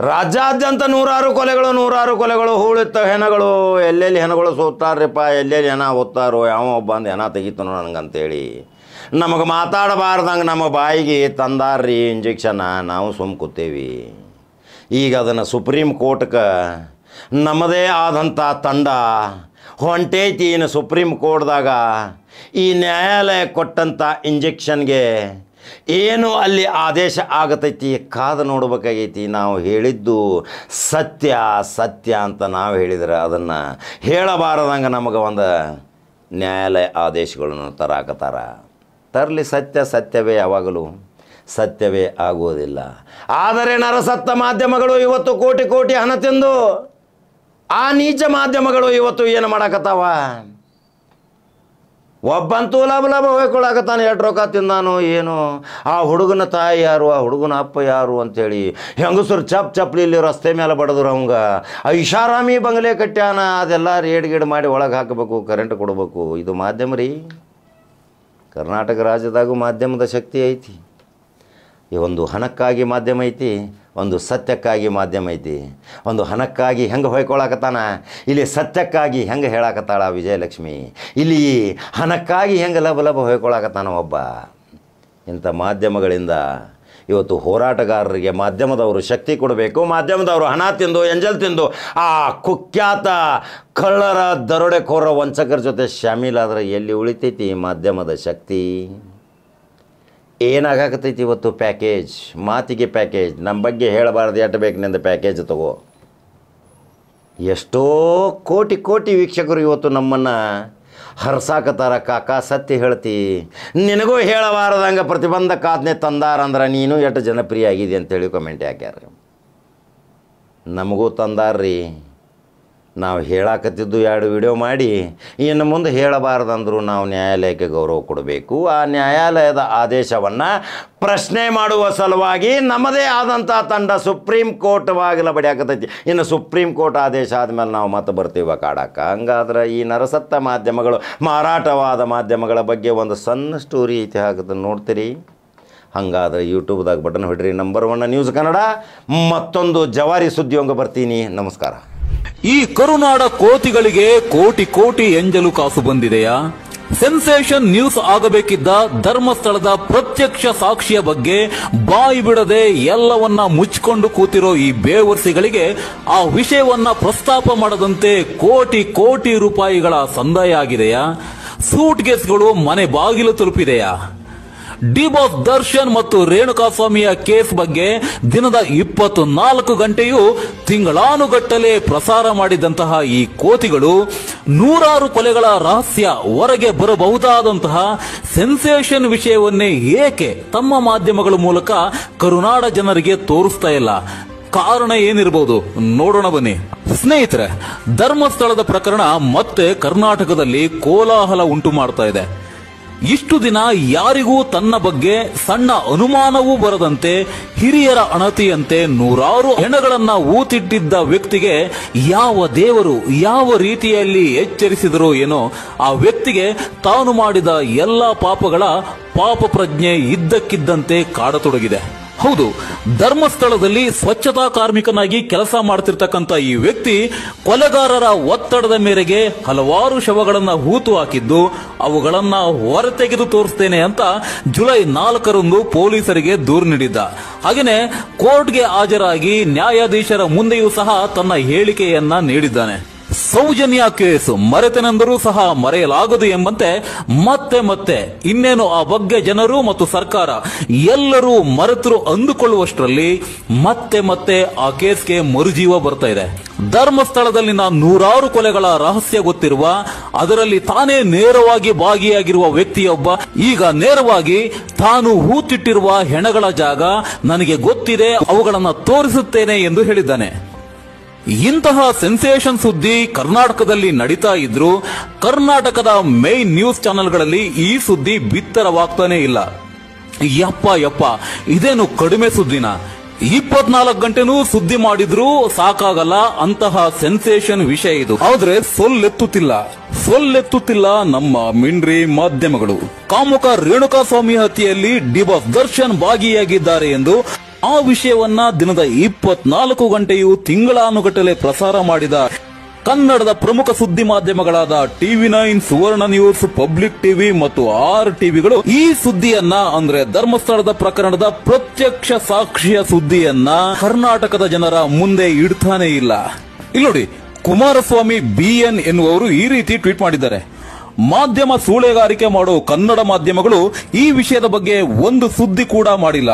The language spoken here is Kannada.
ರಾಜ್ಯಾದ್ಯಂತ ನೂರಾರು ಕೊಲೆಗಳು ಹೂಳಿತ್ತ ಹೆಣಗಳು. ಎಲ್ಲೆಲ್ಲಿ ಹೆಣಗಳು ಸೋತಾರ್ರಿಪ್ಪ, ಎಲ್ಲೆಲ್ಲಿ ಹೆಣ ಓದ್ತಾರೋ, ಯಾವ ಒಬ್ಬ ಅಂದು ಹೆಣ ತೆಗಿತಾನೋ ನನಗಂತೇಳಿ ನಮಗೆ ಮಾತಾಡಬಾರ್ದಂಗೆ ನಮ್ಮ ಬಾಯಿಗೆ ತಂದಾರ್ರಿ ಇಂಜೆಕ್ಷನ್ನ. ನಾವು ಸುಮ್ಮ ಕೂತೇವಿ. ಈಗ ಅದನ್ನು ಸುಪ್ರೀಂ ಕೋರ್ಟ್ಗೆ ನಮ್ಮದೇ ಆದಂಥ ತಂಡ ಹೊಂಟೈತಿ. ಇನ್ನು ಸುಪ್ರೀಂ ಕೋರ್ಟ್ದಾಗ ಈ ನ್ಯಾಯಾಲಯ ಕೊಟ್ಟಂಥ ಇಂಜೆಕ್ಷನ್ಗೆ ಏನು ಅಲ್ಲಿ ಆದೇಶ ಆಗತೈತಿ ಕಾದು ನೋಡ್ಬೇಕಾಗೈತಿ. ನಾವು ಹೇಳಿದ್ದು ಸತ್ಯ ಅಂತ ನಾವು ಹೇಳಿದ್ರೆ ಅದನ್ನು ಹೇಳಬಾರದಂಗೆ ನಮಗೆ ಒಂದು ನ್ಯಾಯಾಲಯ ಆದೇಶಗಳನ್ನು ತರಲಿ. ಸತ್ಯವೇ ಯಾವಾಗಲೂ ಸತ್ಯವೇ ಆಗುವುದಿಲ್ಲ. ಆದರೆ ನರಸತ್ತ ಮಾಧ್ಯಮಗಳು ಇವತ್ತು ಕೋಟಿ ಹಣ ತಿಂದು ಆ ನೀಚ ಮಾಧ್ಯಮಗಳು ಇವತ್ತು ಏನು ಮಾಡಕತ್ತಾವ? ಒಬ್ಬಂತೂ ಲಾಭ ಹೋಯ್ಕೊಳಕತ್ತಾನೆ, ಎಷ್ಟು ರೊಕ್ಕ ತಿಂದಾನು ಏನು, ಆ ಹುಡುಗನ ತಾಯಿ ಯಾರು, ಆ ಹುಡುಗನ ಅಪ್ಪ ಯಾರು ಅಂಥೇಳಿ ಹೆಂಗಸರು ಚಪ್ಪಲಿ ರಸ್ತೆ ಮೇಲೆ ಬಡದ್ರು. ಅವಂಗ ಐಷಾರಾಮಿ ಬಂಗಲೆ ಕಟ್ಟ್ಯಾನ, ಅದೆಲ್ಲ ರೇಡ್ ಮಾಡಿ ಒಳಗೆ ಹಾಕಬೇಕು, ಕರೆಂಟ್ ಕೊಡಬೇಕು. ಇದು ಮಾಧ್ಯಮ ರೀ. ಕರ್ನಾಟಕ ರಾಜ್ಯದಾಗೂ ಮಾಧ್ಯಮದ ಶಕ್ತಿ ಐತಿ. ಈ ಒಂದು ಹಣಕ್ಕಾಗಿ ಮಾಧ್ಯಮ ಐತಿ, ಒಂದು ಸತ್ಯಕ್ಕಾಗಿ ಮಾಧ್ಯಮ ಐತಿ. ಒಂದು ಹಣಕ್ಕಾಗಿ ಹೆಂಗೆ ಹೊಯ್ಕೊಳಕತ್ತಾನ, ಇಲ್ಲಿ ಸತ್ಯಕ್ಕಾಗಿ ಹೆಂಗೆ ಹೇಳಕತ್ತಾಳ ವಿಜಯಲಕ್ಷ್ಮಿ, ಇಲ್ಲಿ ಹಣಕ್ಕಾಗಿ ಹೆಂಗೆ ಲಭ ಹೊಯ್ಕೊಳಕತ್ತಾನ ಒಬ್ಬ. ಇಂಥ ಮಾಧ್ಯಮಗಳಿಂದ ಇವತ್ತು ಹೋರಾಟಗಾರರಿಗೆ ಮಾಧ್ಯಮದವರು ಶಕ್ತಿ ಕೊಡಬೇಕು. ಮಾಧ್ಯಮದವರು ಹಣ ತಿಂದು ಎಂಜಲ್ ತಿಂದು ಆ ಕುಖ್ಯಾತ ಕಳ್ಳರ ದರೋಡೆಕೋರ ವಂಚಕರ ಜೊತೆ ಶಾಮೀಲಾದರೆ ಎಲ್ಲಿ ಉಳಿತೈತಿ ಮಾಧ್ಯಮದ ಶಕ್ತಿ? ಏನಾಗತೈತಿ ಇವತ್ತು? ಪ್ಯಾಕೇಜ್, ಮಾತಿಗೆ ಪ್ಯಾಕೇಜ್. ನಮ್ಮ ಬಗ್ಗೆ ಹೇಳಬಾರ್ದು, ಎಷ್ಟು ಬೇಕು ನಿಂದ ಪ್ಯಾಕೇಜ್ ತಗೋ. ಎಷ್ಟೋ ಕೋಟಿ ವೀಕ್ಷಕರು ಇವತ್ತು ನಮ್ಮನ್ನು ಹರ್ಸಾಕತ್ತಾರ. ಕಾಕ ಸತ್ಯ ಹೇಳ್ತಿ, ನಿನಗೂ ಹೇಳಬಾರ್ದಂಗೆ ಪ್ರತಿಬಂಧಕಾಜ್ಞೆ ತಂದಾರಂದ್ರೆ ನೀನು ಎಷ್ಟು ಜನಪ್ರಿಯ ಆಗಿದೆ ಅಂತೇಳಿ ಕಮೆಂಟ್ ಹಾಕ್ಯಾರ. ನಮಗೂ ತಂದಾರ್ರಿ. ನಾವು ಹೇಳಾಕತ್ತಿದ್ದು 2 ವಿಡಿಯೋ ಮಾಡಿ ಇನ್ನು ಮುಂದೆ ಹೇಳಬಾರ್ದಂದ್ರೂ ನಾವು ನ್ಯಾಯಾಲಯಕ್ಕೆ ಗೌರವ ಕೊಡಬೇಕು. ಆ ನ್ಯಾಯಾಲಯದ ಆದೇಶವನ್ನು ಪ್ರಶ್ನೆ ಮಾಡುವ ಸಲುವಾಗಿ ನಮ್ಮದೇ ಆದಂಥ ತಂಡ ಸುಪ್ರೀಂ ಕೋರ್ಟ್ ಬಾಗಿಲ ಬಡಿಯಾಕತ್ತೈತಿ. ಇನ್ನು ಸುಪ್ರೀಂ ಕೋರ್ಟ್ ಆದೇಶ ಆದಮೇಲೆ ನಾವು ಮತ್ತೆ ಬರ್ತೀವಿ ಕಾಡಕ್ಕೆ. ಹಂಗಾದ್ರೆ ಈ ನರಸತ್ತ ಮಾಧ್ಯಮಗಳು, ಮಾರಾಟವಾದ ಮಾಧ್ಯಮಗಳ ಬಗ್ಗೆ ಒಂದು ಸಣ್ಣ ಸ್ಟೋರಿ ಐತಿ, ಹಾಕದನ್ನು ನೋಡ್ತೀರಿ. ಹಾಗಾದ್ರೆ ಯೂಟ್ಯೂಬ್ದಾಗ ಬಟನ್ ಹೊಡ್ರಿ, ನಂಬರ್ 1 ನ್ಯೂಸ್ ಕನ್ನಡ. ಮತ್ತೊಂದು ಜವಾರಿ ಸುದ್ದಿಯೊಂಗ ಬರ್ತೀನಿ. ನಮಸ್ಕಾರ. ಈ ಕರುನಾಡ ಕೋತಿಗಳಿಗೆ ಕೋಟಿ ಎಂಜಲು ಕಾಸು ಬಂದಿದೆಯಾ? ಸೆನ್ಸೇಷನ್ ನ್ಯೂಸ್ ಆಗಬೇಕಿದ್ದ ಧರ್ಮಸ್ಥಳದ ಪ್ರತ್ಯಕ್ಷ ಸಾಕ್ಷಿಯ ಬಗ್ಗೆ ಬಾಯಿ ಬಿಡದೆ ಎಲ್ಲವನ್ನ ಮುಚ್ಚಿಕೊಂಡು ಕೂತಿರೋ ಈ ಬೇವರ್ಸಿಗಳಿಗೆ ಆ ವಿಷಯವನ್ನ ಪ್ರಸ್ತಾಪ ಮಾಡದಂತೆ ಕೋಟಿ ರೂಪಾಯಿಗಳ ಸಂದಾಯ ಆಗಿದೆಯಾ? ಸೂಟ್ ಕೇಸ್ಗಳು ಮನೆ ಬಾಗಿಲು ತಲುಪಿದೆಯಾ? ಡಿ ಬಾಸ್ ದರ್ಶನ್ ಮತ್ತು ರೇಣುಕಾಸ್ವಾಮಿಯ ಕೇಸ್ ಬಗ್ಗೆ ದಿನದ 24 ಗಂಟೆಯೂ ತಿಂಗಳಾನುಗಟ್ಟಲೆ ಪ್ರಸಾರ ಮಾಡಿದಂತಹ ಈ ಕೋತಿಗಳು ನೂರಾರು ಕೊಲೆಗಳ ರಹಸ್ಯ ಹೊರಗೆ ಬರಬಹುದಾದಂತಹ ಸೆನ್ಸೇಷನ್ ವಿಷಯವನ್ನೇ ಏಕೆ ತಮ್ಮ ಮಾಧ್ಯಮಗಳ ಮೂಲಕ ಕರುನಾಡ ಜನರಿಗೆ ತೋರಿಸ್ತಾ ಇಲ್ಲ? ಕಾರಣ ಏನಿರಬಹುದು ನೋಡೋಣ ಬನ್ನಿ ಸ್ನೇಹಿತರೆ. ಧರ್ಮಸ್ಥಳದ ಪ್ರಕರಣ ಮತ್ತೆ ಕರ್ನಾಟಕದಲ್ಲಿ ಕೋಲಾಹಲ ಉಂಟು ಮಾಡ್ತಾ ಇದೆ. ಇಷ್ಟು ದಿನ ಯಾರಿಗೂ ತನ್ನ ಬಗ್ಗೆ ಸಣ್ಣ ಅನುಮಾನವೂ ಬರದಂತೆ ಹಿರಿಯರ ಅಣತಿಯಂತೆ ನೂರಾರು ಹೆಣಗಳನ್ನ ಊತಿಟ್ಟಿದ್ದ ವ್ಯಕ್ತಿಗೆ ಯಾವ ದೇವರು ಯಾವ ರೀತಿಯಲ್ಲಿ ಎಚ್ಚರಿಸಿದರೋ ಏನೋ ಆ ವ್ಯಕ್ತಿಗೆ ತಾನು ಮಾಡಿದ ಎಲ್ಲಾ ಪಾಪಗಳ ಪಾಪ ಪ್ರಜ್ಞೆ ಇದ್ದಕ್ಕಿದ್ದಂತೆ ಕಾಡತೊಡಗಿದೆ. ಹೌದು, ಧರ್ಮಸ್ಥಳದಲ್ಲಿ ಸ್ವಚ್ಛತಾ ಕಾರ್ಮಿಕನಾಗಿ ಕೆಲಸ ಮಾಡ್ತಿರ್ತಕ್ಕಂಥ ಈ ವ್ಯಕ್ತಿ ಕೊಲೆಗಾರರ ಒತ್ತಡದ ಮೇರೆಗೆ ಹಲವಾರು ಶವಗಳನ್ನ ಹೂತು ಹಾಕಿದ್ದು ಅವುಗಳನ್ನ ಹೊರತೆಗೆದು ತೋರಿಸ್ತೇನೆ ಅಂತ ಜುಲೈ 4ರಂದು ಪೊಲೀಸರಿಗೆ ದೂರು ನೀಡಿದ್ದ. ಹಾಗೆಯೇ ಕೋರ್ಟ್ಗೆ ಹಾಜರಾಗಿ ನ್ಯಾಯಾಧೀಶರ ಮುಂದೆಯೂ ಸಹ ತನ್ನ ಹೇಳಿಕೆಯನ್ನ ನೀಡಿದ್ದಾನೆ. ಸೌಜನ್ಯ ಕೇಸು ಮರೆತೆನೆಂದರೂ ಸಹ ಮರೆಯಲಾಗದು ಎಂಬಂತೆ ಮತ್ತೆ ಇನ್ನೇನು ಆ ಬಗ್ಗೆ ಜನರು ಮತ್ತು ಸರ್ಕಾರ ಎಲ್ಲರೂ ಮರೆತರು ಅಂದುಕೊಳ್ಳುವಷ್ಟರಲ್ಲಿ ಮತ್ತೆ ಆ ಕೇಸ್ಗೆ ಮರುಜೀವ ಬರ್ತಾ ಇದೆ. ಧರ್ಮಸ್ಥಳದಲ್ಲಿನ ನೂರಾರು ಕೊಲೆಗಳ ರಹಸ್ಯ ಗೊತ್ತಿರುವ, ಅದರಲ್ಲಿ ತಾನೇ ನೇರವಾಗಿ ಭಾಗಿಯಾಗಿರುವ ವ್ಯಕ್ತಿಯೊಬ್ಬ ಈಗ ನೇರವಾಗಿ ತಾನು ಹೂತಿಟ್ಟಿರುವ ಹೆಣಗಳ ಜಾಗ ನನಗೆ ಗೊತ್ತಿದೆ, ಅವುಗಳನ್ನು ತೋರಿಸುತ್ತೇನೆ ಎಂದು ಹೇಳಿದ್ದಾನೆ. ಇಂತಹ ಸೆನ್ಸೇಷನ್ ಸುದ್ದಿ ಕರ್ನಾಟಕದಲ್ಲಿ ನಡೀತಾ ಇದ್ರು ಕರ್ನಾಟಕದ ಮೇನ್ ನ್ಯೂಸ್ ಚಾನೆಲ್ಗಳಲ್ಲಿ ಈ ಸುದ್ದಿ ಬಿತ್ತರವಾಗ್ತಾನೆ ಇಲ್ಲ. ಯಪ್ಪ ಇದೇನು ಕಡಿಮೆ ಸುದ್ದಿನ? 24 ಗಂಟೆನೂ ಸುದ್ದಿ ಮಾಡಿದ್ರೂ ಸಾಕಾಗಲ್ಲ ಅಂತಹ ಸೆನ್ಸೇಷನ್ ವಿಷಯ ಇದು. ಆದ್ರೆ ಸೊಲ್ಲೆತ್ತುತ್ತಿಲ್ಲ ನಮ್ಮ ಮಿಂಡ್ರಿ ಮಾಧ್ಯಮಗಳು. ಕಾಮುಕ ರೇಣುಕಾಸ್ವಾಮಿ ಹತ್ಯೆಯಲ್ಲಿ ಡಿ ಬಾಸ್ ದರ್ಶನ್ ಭಾಗಿಯಾಗಿದ್ದಾರೆ ಎಂದು ಆ ವಿಷಯವನ್ನ ದಿನದ 24 ಗಂಟೆಯೂ ತಿಂಗಳಾನುಗಟ್ಟಲೆ ಪ್ರಸಾರ ಮಾಡಿದ ಕನ್ನಡದ ಪ್ರಮುಖ ಸುದ್ದಿ ಮಾಧ್ಯಮಗಳಾದ TV9, ಸುವರ್ಣ ನ್ಯೂಸ್, ಪಬ್ಲಿಕ್ ಟಿವಿ ಮತ್ತು RTV ಗಳು ಈ ಸುದ್ದಿಯನ್ನ ಅಂದ್ರೆ ಧರ್ಮಸ್ಥಳದ ಪ್ರಕರಣದ ಪ್ರತ್ಯಕ್ಷ ಸಾಕ್ಷಿಯ ಸುದ್ದಿಯನ್ನ ಕರ್ನಾಟಕದ ಜನರ ಮುಂದೆ ಇಡ್ತಾನೆ ಇಲ್ಲ. ಇಲ್ಲಿ ನೋಡಿ, ಕುಮಾರಸ್ವಾಮಿ BN ಎನ್ನುವರು ಈ ರೀತಿ ಟ್ವೀಟ್ ಮಾಡಿದ್ದಾರೆ. ಮಾಧ್ಯಮ ಸೂಳೆಗಾರಿಕೆ ಮಾಡೋ ಕನ್ನಡ ಮಾಧ್ಯಮಗಳು ಈ ವಿಷಯದ ಬಗ್ಗೆ ಒಂದು ಸುದ್ದಿ ಕೂಡ ಮಾಡಿಲ್ಲ.